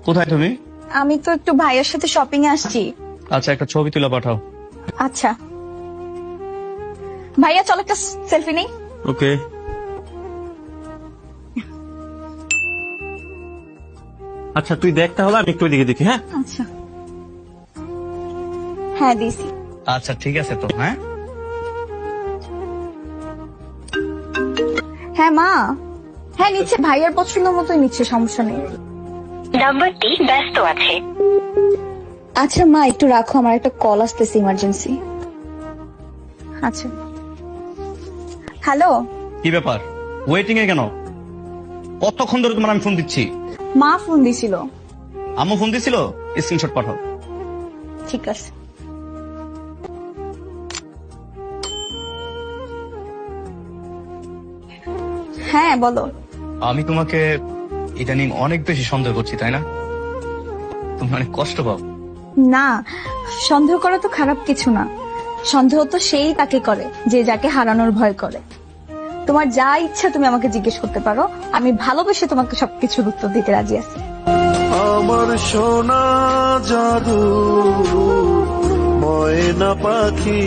কোথায় তুমি? আমি তো একটু ভাইয়ের সাথে শপিং এ আসছি। আচ্ছা, একটা ছবি তুলে পাঠাও। আচ্ছা ভাইয়া, চল একটা সেলফি নেই। ওকে। আচ্ছা তুই দেখ তাহলে, আমি একটু ওইদিকে দেখি। হ্যাঁ আচ্ছা, হ্যাঁ দিছি। আচ্ছা ঠিক আছে তো। হ্যাঁ হ্যাঁ মা, হ্যাঁ নিচ্ছে, ভাইয়ার পছন্দ মতোই নিচ্ছে, সমস্যা নেই। নাম্বারটি ব্যস্ত আছে। আচ্ছা মা, একটু রাখো, আমার একটা কল আসতেছে ইমার্জেন্সি। আচ্ছা হ্যালো। কি ব্যাপার, ওয়েটিং এ কেন? কতক্ষণ ধরে তোমার আমি ফোন দিচ্ছি। মা ফোন দিছিল। আম্মু ফোন দিছিল, স্ক্রিনশট পাঠাও। ঠিক আছে। হ্যাঁ বলো। আমি তোমাকে ইদানিং অনেক বেশি সন্দেহ করছি, তাই না? তুমি অনেক কষ্ট পাও। না, সন্দেহ করা তো খারাপ কিছু না। সন্দেহ তো সেই তাকে করে যে যাকে হারানোর ভয় করে। তোমার যা ইচ্ছা তুমি আমাকে জিজ্ঞেস করতে পারো, আমি ভালোবেসে তোমাকে সবকিছুর উত্তর দিতে রাজি আছি। আমার সোনা জাদু ময়না পাখি